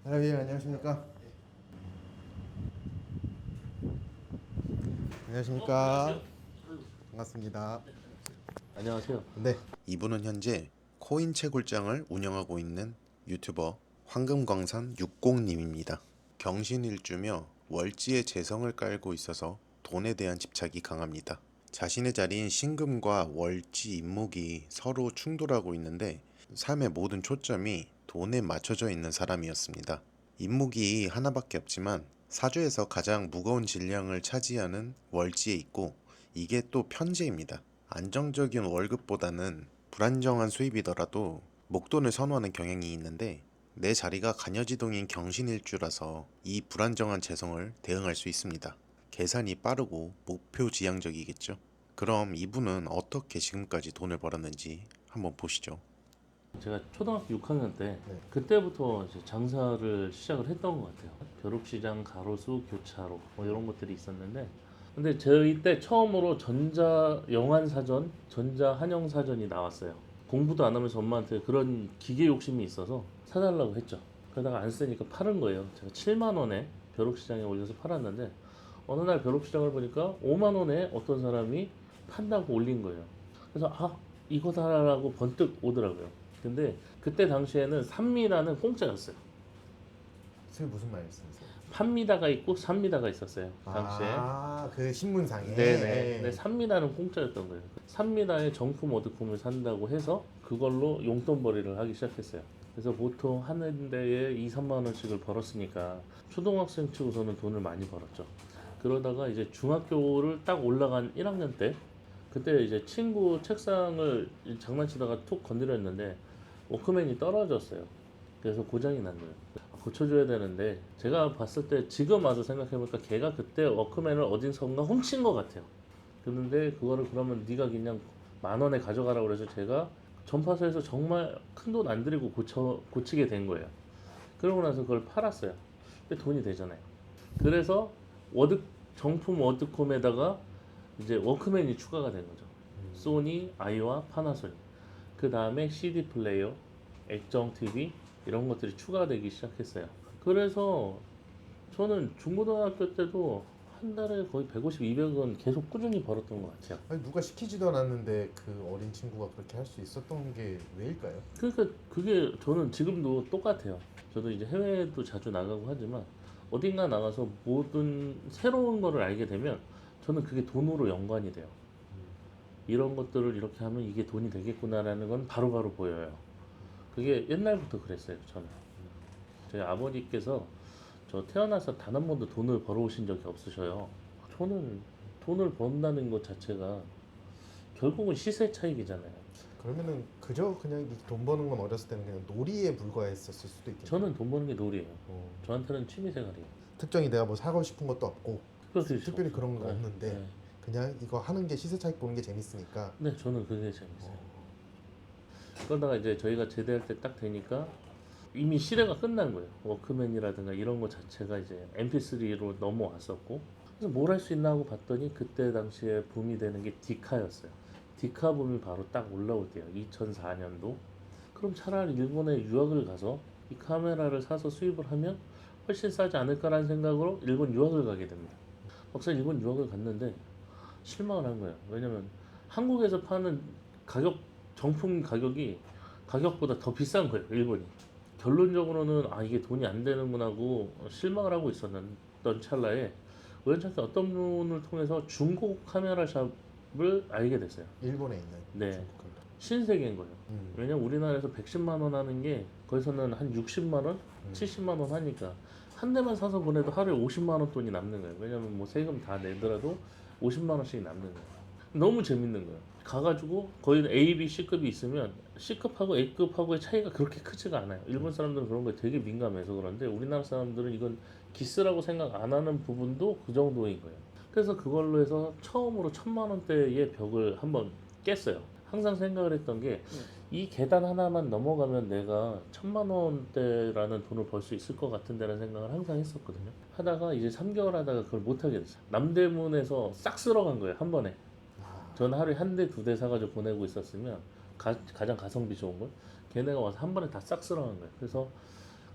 예, 안녕하십니까. 안녕하십니까. 반갑습니다. 안녕하세요. 네. 이분은 현재 코인 채굴장을 운영하고 있는 유튜버 황금광산 60님입니다. 경신일주며 월지의 재성을 깔고 있어서 돈에 대한 집착이 강합니다. 자신의 자리인 신금과 월지 임목이 서로 충돌하고 있는데 삶의 모든 초점이 돈에 맞춰져 있는 사람이었습니다. 임목이 하나밖에 없지만 사주에서 가장 무거운 질량을 차지하는 월지에 있고 이게 또 편제입니다. 안정적인 월급보다는 불안정한 수입이더라도 목돈을 선호하는 경향이 있는데 내 자리가 간여지동인 경신일주라서 이 불안정한 재성을 대응할 수 있습니다. 계산이 빠르고 목표 지향적이겠죠. 그럼 이분은 어떻게 지금까지 돈을 벌었는지 한번 보시죠. 제가 초등학교 6학년 때 네. 그때부터 이제 장사를 시작을 했던 것 같아요. 벼룩시장, 가로수, 교차로 뭐 이런 것들이 있었는데, 근데 저희 때 처음으로 전자 영환사전, 전자 한영사전이 나왔어요. 공부도 안 하면서 엄마한테 그런 기계 욕심이 있어서 사달라고 했죠. 그러다가 안 쓰니까 팔은 거예요. 제가 7만 원에 벼룩시장에 올려서 팔았는데 어느 날 벼룩시장을 보니까 5만 원에 어떤 사람이 판다고 올린 거예요. 그래서 이거다라고 번뜩 오더라고요. 근데 그때 당시에는 산미라는 공짜였어요. 그게 무슨 말씀이세요? 판미다가 있고 산미다가 있었어요. 당시에. 그 신문상에. 네네. 근데 산미다는 공짜였던 거예요. 산미다에 정품 어드품을 산다고 해서 그걸로 용돈벌이를 하기 시작했어요. 그래서 보통 하는 데에 2, 3만 원씩을 벌었으니까 초등학생 치고서는 돈을 많이 벌었죠. 그러다가 이제 중학교를 딱 올라간 1학년 때 그때 이제 친구 책상을 장난치다가 툭 건드렸는데 워크맨이 떨어졌어요. 그래서 고장이 난 거예요. 고쳐줘야 되는데 제가 봤을 때 지금 와서 생각해보니까 걔가 그때 워크맨을 어딘선가 훔친 것 같아요. 그런데 그거를 그러면 네가 그냥 만 원에 가져가라고 그래서 제가 전파사에서 정말 큰 돈 안 들이고 고치게 된 거예요. 그러고 나서 그걸 팔았어요. 근데 돈이 되잖아요. 그래서 워드 정품 워드콤에다가 이제 워크맨이 추가가 된 거죠. 소니, 아이와 파나소닉. 그 다음에 CD 플레이어, 액정 TV 이런 것들이 추가되기 시작했어요. 그래서 저는 중고등학교 때도 한 달에 거의 150, 200원 계속 꾸준히 벌었던 것 같아요. 아니, 누가 시키지도 않았는데 그 어린 친구가 그렇게 할 수 있었던 게 왜일까요? 그러니까 그게 저는 지금도 똑같아요. 저도 이제 해외도 자주 나가고 하지만 어딘가 나가서 모든 새로운 거를 알게 되면 저는 그게 돈으로 연관이 돼요. 이런 것들을 이렇게 하면 이게 돈이 되겠구나라는 건 바로바로 보여요. 그게 옛날부터 그랬어요, 저는. 저희 아버지께서 저 태어나서 단 한 번도 돈을 벌어오신 적이 없으셔요. 저는 돈을 번다는 것 자체가 결국은 시세 차익이잖아요. 그러면은 그저 그냥 이 돈 버는 건 어렸을 때는 그냥 놀이에 불과했었을 수도 있겠네요. 저는 돈 버는 게 놀이에요. 어, 저한테는 취미생활이에요. 특정히 내가 뭐 사고 싶은 것도 없고 그렇죠. 특별히 그런 거 네, 없는데 네. 그냥 이거 하는 게 시세 차익 보는 게 재밌으니까. 네, 저는 그게 재밌어요. 그러다가 이제 저희가 제대할 때 딱 되니까 이미 시대가 끝난 거예요. 워크맨이라든가 이런 거 자체가 이제 MP3로 넘어왔었고 그래서 뭘 할 수 있나 하고 봤더니 그때 당시에 붐이 되는 게 디카였어요. 디카 붐이 바로 딱 올라올 때요. 2004년도. 그럼 차라리 일본에 유학을 가서 이 카메라를 사서 수입을 하면 훨씬 싸지 않을까라는 생각으로 일본 유학을 가게 됩니다. 막상 일본 유학을 갔는데 실망을 한 거예요. 왜냐면 한국에서 파는 가격 정품 가격보다 더 비싼 거예요. 일본이. 결론적으로는 이게 돈이 안 되는구나 하고 실망을 하고 있었던 찰나에 우연찮게 어떤 분을 통해서 중고 카메라 샵을 알게 됐어요. 일본에 있는 네. 중국 컴퓨터. 신세계인 거예요. 음. 왜냐면 우리나라에서 110만 원 하는 게 거기서는 한 60만 원, 70만 원 하니까 한 대만 사서 보내도 하루에 50만 원 돈이 남는 거예요. 왜냐면 뭐 세금 다 내더라도 50만 원씩 남는 거예요. 너무 재밌는 거예요. 가가지고 거의 A, B, C급이 있으면 C급하고 A급하고의 차이가 그렇게 크지가 않아요. 일본 사람들은 그런 거에 되게 민감해서 그런데 우리나라 사람들은 이건 기스라고 생각 안 하는 부분도 그 정도인 거예요. 그래서 그걸로 해서 처음으로 1,000만 원대의 벽을 한번 깼어요. 항상 생각을 했던 게 이 계단 하나만 넘어가면 내가 1,000만 원대라는 돈을 벌 수 있을 것 같은데라는 생각을 항상 했었거든요. 하다가 이제 3개월 하다가 그걸 못하게 됐어요. 남대문에서 싹 쓸어간 거예요, 한 번에. 저는 하루에 한 대, 두 대 사가지고 보내고 있었으면 가장 가성비 좋은 걸 걔네가 와서 한 번에 다 싹 쓸어간 거예요. 그래서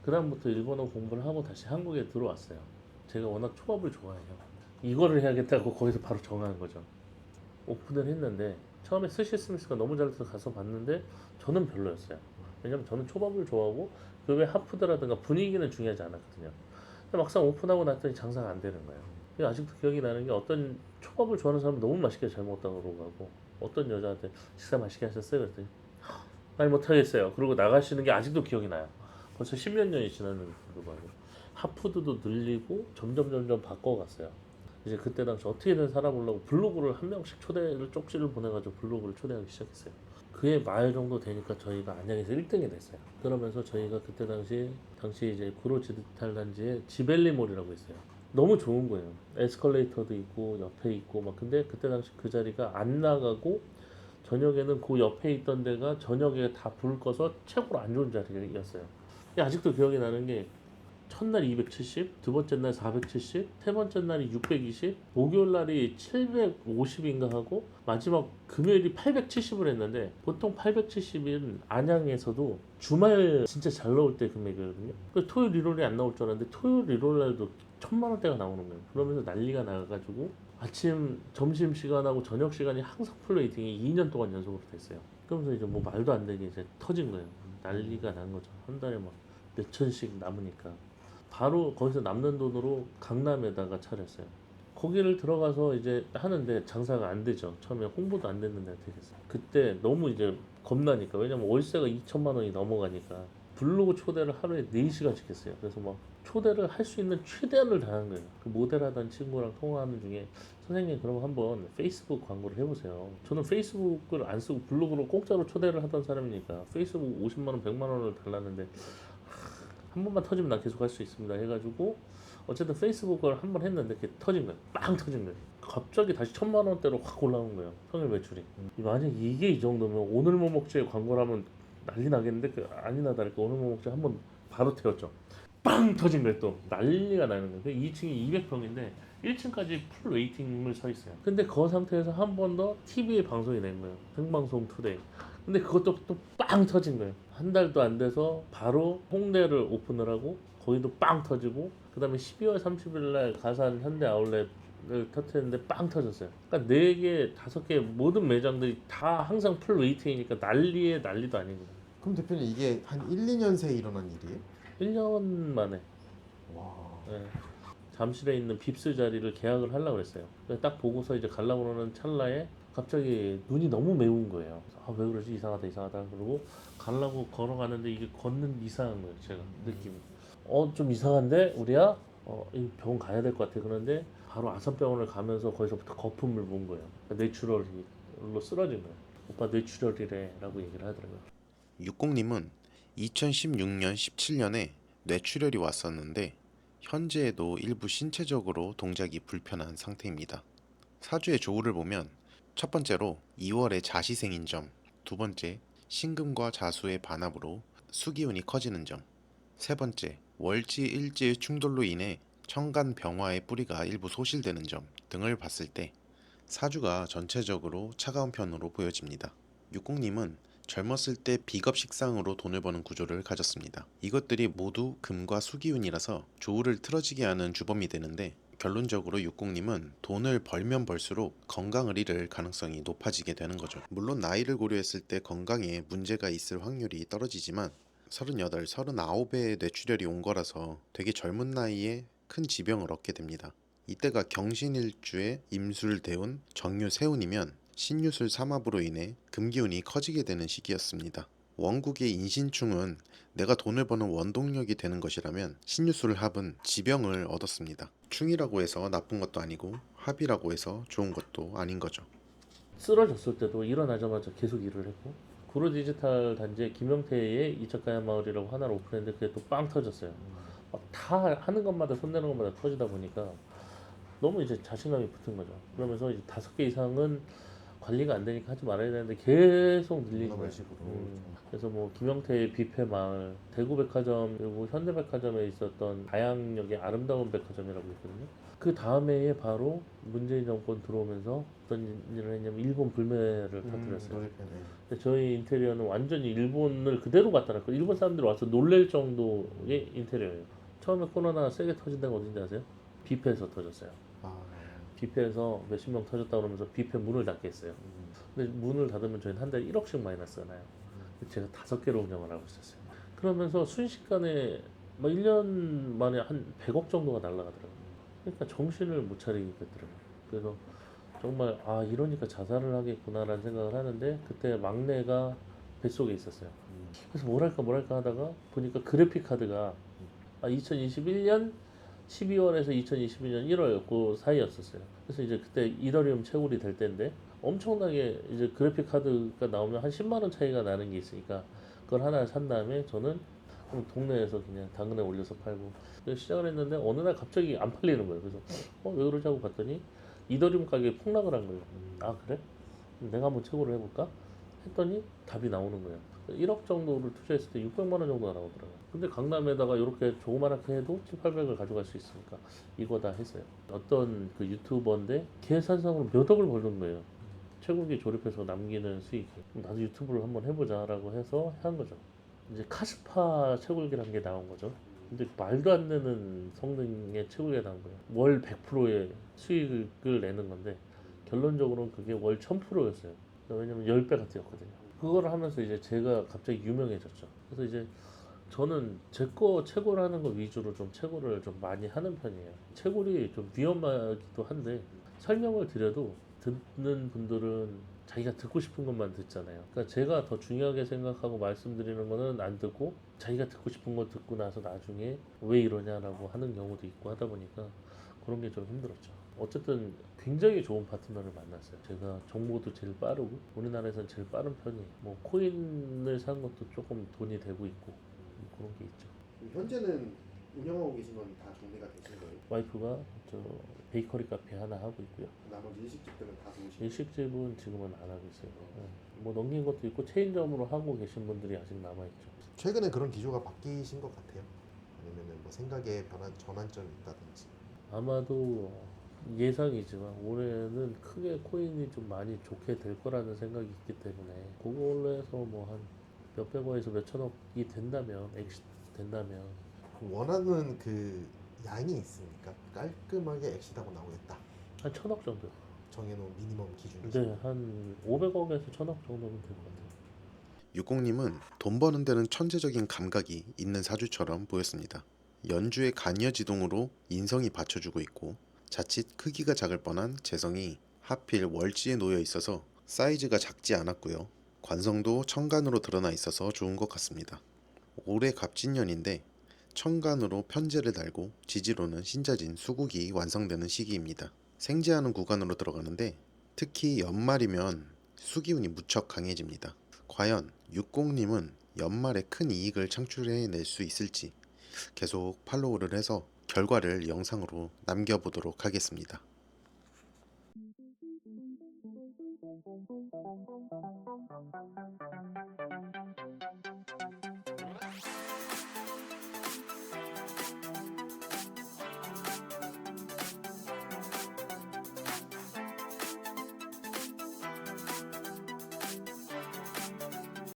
그다음부터 일본어 공부를 하고 다시 한국에 들어왔어요. 제가 워낙 초밥을 좋아해요. 이거를 해야겠다고 거기서 바로 정한 거죠. 오픈을 했는데 처음에 스시 스미스가 너무 잘 돼서 가서 봤는데 저는 별로였어요. 왜냐면 저는 초밥을 좋아하고 그 외 핫푸드라든가 분위기는 중요하지 않았거든요. 근데 막상 오픈하고 났더니 장사가 안 되는 거예요. 이게 아직도 기억이 나는 게 어떤 초밥을 좋아하는 사람이 너무 맛있게 잘 먹었다고 그러고 하고 어떤 여자한테 식사 맛있게 하셨어요? 그랬더니 아니 못하겠어요. 그러고 나가시는 게 아직도 기억이 나요. 벌써 10몇 년이 지났는데도 말이에요. 핫푸드도 늘리고 점점 바꿔갔어요. 이제 그때 당시 어떻게든 살아보려고 블로그를 한 명씩 초대를 쪽지를 보내가지고 블로그를 초대하기 시작했어요. 그해 말 정도 되니까 저희가 안양에서 1등이 됐어요. 그러면서 저희가 그때 당시 이제 구로 디지털 단지에 지벨리몰이라고 있어요. 너무 좋은 거예요. 에스컬레이터도 있고 옆에 있고 막 근데 그때 당시 그 자리가 안 나가고 저녁에는 그 옆에 있던 데가 저녁에 다 불 꺼서 최고로 안 좋은 자리였어요. 근데 아직도 기억이 나는 게 첫날 270, 두 번째 날 470, 세 번째 날이 620, 목요일 날이 750인가 하고 마지막 금요일이 870을 했는데 보통 870은 안양에서도 주말 진짜 잘 나올 때 금액이거든요. 그 토요일 일요일이 안 나올 줄 알았는데 토요일 일요일 날도 1,000만 원대가 나오는 거예요. 그러면서 난리가 나가지고 아침 점심 시간하고 저녁 시간이 항상 풀 웨이팅이 2년 동안 연속으로 됐어요. 그러면서 이제 뭐 말도 안 되게 이제 터진 거예요. 난리가 난 거죠. 한 달에 막 몇천씩 남으니까. 바로 거기서 남는 돈으로 강남에다가 차렸어요. 거기를 들어가서 이제 하는데 장사가 안 되죠. 처음에 홍보도 안 됐는데 어떻게 됐어요. 그때 너무 이제 겁나니까 왜냐면 월세가 2천만 원이 넘어가니까 블로그 초대를 하루에 4시간씩 했어요. 그래서 막 초대를 할 수 있는 최대한을 다한 거예요. 그 모델하던 친구랑 통화하는 중에 선생님 그럼 한번 페이스북 광고를 해보세요. 저는 페이스북을 안 쓰고 블로그로 공짜로 초대를 하던 사람이니까 페이스북 50만 원, 100만 원을 달랐는데 한 번만 터지면 나 계속 할 수 있습니다 해가지고 어쨌든 페이스북을 한 번 했는데 그게 터진 거예요. 빵 터진 거예요. 갑자기 다시 1,000만 원대로 확 올라온 거예요. 평일 매출이. 만약 이게 이 정도면 오늘 뭐 먹지에 광고를 하면 난리 나겠는데 그 아니나 다를까 오늘 뭐 먹지 한번 바로 태웠죠. 빵 터진 거예요. 또 난리가 나는 거예요. 2층이 200평인데 1층까지 풀 웨이팅을 서 있어요. 근데 그 상태에서 한 번 더 TV에 방송이 된 거예요. 생방송 투데이. 근데 그것도 또 빵 터진 거예요. 한 달도 안 돼서 바로 홍대를 오픈을 하고 거기도 빵 터지고 그 다음에 12월 30일 날 가산 현대 아울렛을 터트렸는데 빵 터졌어요. 그러니까 4개, 5개 모든 매장들이 다 항상 풀 웨이팅이니까 난리도 아니고 그럼 대표님 이게 한 1, 2년 새에 일어난 일이에요? 1년 만에 와. 예, 잠실에 있는 빕스 자리를 계약을 하려고 그랬어요. 그래서 딱 보고서 이제 가려고 그러는 찰나에 갑자기 눈이 너무 매운 거예요. 아, 왜 그러지? 이상하다. 그러고 가려고 걸어가는데 이게 걷는 이상한 거예요. 제가 느낌이. 좀 이상한데 우리야? 이 병원 가야 될 것 같아. 그런데 바로 아산병원을 가면서 거기서부터 거품을 본 거예요. 뇌출혈로 쓰러진 거예요. 오빠 뇌출혈이래 라고 얘기를 하더라고요. 60님은 2016년, 17년에 뇌출혈이 왔었는데 현재에도 일부 신체적으로 동작이 불편한 상태입니다. 사주의 조우를 보면 첫 번째로 2월에 자시생인 점, 두 번째 신금과 자수의 반합으로 수기운이 커지는 점, 세 번째 월지 일지의 충돌로 인해 천간 병화의 뿌리가 일부 소실되는 점 등을 봤을 때 사주가 전체적으로 차가운 편으로 보여집니다. 60님은 젊었을 때 비겁 식상으로 돈을 버는 구조를 가졌습니다. 이것들이 모두 금과 수기운이라서 조우를 틀어지게 하는 주범이 되는데 결론적으로 60님은 돈을 벌면 벌수록 건강을 잃을 가능성이 높아지게 되는 거죠. 물론 나이를 고려했을 때 건강에 문제가 있을 확률이 떨어지지만 38, 39에 뇌출혈이 온 거라서 되게 젊은 나이에 큰 지병을 얻게 됩니다. 이때가 경신일주에 임술 대운, 정유 세운이면 신유술 삼합으로 인해 금기운이 커지게 되는 시기였습니다. 원국의 인신충은 내가 돈을 버는 원동력이 되는 것이라면 신유술 합은 지병을 얻었습니다. 충이라고 해서 나쁜 것도 아니고 합이라고 해서 좋은 것도 아닌 거죠. 쓰러졌을 때도 일어나자마자 계속 일을 했고 구로 디지털 단지에 김영태의 이적가야 마을이라고 하나를 오픈했는데 그게 또 빵 터졌어요. 막 다 하는 것마다 손대는 것마다 터지다 보니까 너무 이제 자신감이 붙은 거죠. 그러면서 이제 5개 이상은 관리가 안 되니까 하지 말아야 되는데 계속 늘리는 거예요. 식으로. 그래서 뭐 김영태의 뷔페 마을, 대구백화점 그리고 현대백화점에 있었던 다양역의 아름다운 백화점이라고 있거든요. 그 다음에 바로 문재인 정권 들어오면서 어떤 일을 했냐면 일본 불매를 터뜨렸어요. 노래편에. 근데 저희 인테리어는 완전히 일본을 그대로 갖다 놨고 일본 사람들이 와서 놀랄 정도의 인테리어예요. 처음에 코로나 세게 터진 데가 어딘지 아세요? 뷔페에서 터졌어요. 아, 뷔페에서 몇십 명 터졌다 그러면서 뷔페 문을 닫게 했어요. 근데 문을 닫으면 저희는 한 달에 1억씩 마이너스 나요. 제가 5개로 운영을 하고 있었어요. 그러면서 순식간에 막 1년 만에 한 100억 정도가 날아가더라고요. 그러니까 정신을 못 차리겠더라고요. 그래서 정말 아 이러니까 자살을 하겠구나라는 생각을 하는데 그때 막내가 뱃속에 있었어요. 그래서 뭘 할까 하다가 보니까 그래픽 카드가 2021년 12월에서 2022년 1월 그 사이였었어요. 그래서 이제 그때 이더리움 채굴이 될 때인데 엄청나게 이제 그래픽 카드가 나오면 한 10만 원 차이가 나는 게 있으니까 그걸 하나 산 다음에 저는 동네에서 그냥 당근에 올려서 팔고 그래서 시작을 했는데 어느 날 갑자기 안 팔리는 거예요. 그래서 왜 그러지 하고 봤더니 이더리움 가격이 폭락을 한 거예요. 아 그래? 그럼 내가 한번 채굴을 해볼까? 했더니 답이 나오는 거예요. 1억 정도를 투자했을 때 600만 원 정도가 나오더라고요. 근데 강남에다가 이렇게 조그맣게 해도 7, 800을 가져갈 수 있으니까 이거다 했어요. 어떤 그 유튜버인데 계산상으로 몇 억을 벌는 거예요. 채굴기 조립해서 남기는 수익이. 그럼 나도 유튜브를 한번 해보자라고 해서 한 거죠. 이제 카스파 채굴기라는 게 나온 거죠. 근데 말도 안 되는 성능의 채굴기가 나온 거예요. 월 100%의 수익을 내는 건데 결론적으로는 그게 월 1000%였어요. 왜냐면 10배가 뛰었거든요. 그걸 하면서 이제 제가 갑자기 유명해졌죠. 그래서 이제 저는 제 거 채굴하는 거 위주로 좀 채굴을 좀 많이 하는 편이에요. 채굴이 좀 위험하기도 한데 설명을 드려도 듣는 분들은 자기가 듣고 싶은 것만 듣잖아요. 그러니까 제가 더 중요하게 생각하고 말씀드리는 거는 안 듣고 자기가 듣고 싶은 거 듣고 나서 나중에 왜 이러냐라고 하는 경우도 있고 하다 보니까 그런 게 좀 힘들었죠. 어쨌든 굉장히 좋은 파트너를 만났어요. 제가 정보도 제일 빠르고 우리나라에선 제일 빠른 편이에요. 뭐 코인을 산 것도 조금 돈이 되고 있고 그런 게 있죠. 현재는 운영하고 계신 건 다 정리가 되신 거예요? 와이프가 저 베이커리 카페 하나 하고 있고요. 나머지 일식집들은 다 도우시고. 일식집은 지금은 안 하고 있어요. 네. 뭐 넘긴 것도 있고 체인점으로 하고 계신 분들이 아직 남아 있죠. 최근에 그런 기조가 바뀌신 것 같아요? 아니면은 뭐 생각에 전환점이 있다든지. 아마도 예상이지만 올해는 크게 코인이 좀 많이 좋게 될 거라는 생각이 있기 때문에 그걸로 해서 뭐 한 몇백억에서 몇천억이 된다면 엑시 된다면 원하는 그 양이 있습니까? 깔끔하게 엑시하고 나오겠다. 한 천억 정도. 정해놓은 미니멈 기준이. 네, 한 500억에서 천억 정도면 될 것 같아요. 육공님은 돈 버는 데는 천재적인 감각이 있는 사주처럼 보였습니다. 연주의 간여지동으로 인성이 받쳐주고 있고 자칫 크기가 작을 뻔한 재성이 하필 월지에 놓여 있어서 사이즈가 작지 않았고요. 관성도 천간으로 드러나 있어서 좋은 것 같습니다. 올해 갑진년인데 천간으로 편재를 달고 지지로는 신자진 수국이 완성되는 시기입니다. 생재하는 구간으로 들어가는데 특히 연말이면 수기운이 무척 강해집니다. 과연 육공님은 연말에 큰 이익을 창출해낼 수 있을지 계속 팔로우를 해서 결과를 영상으로 남겨보도록 하겠습니다.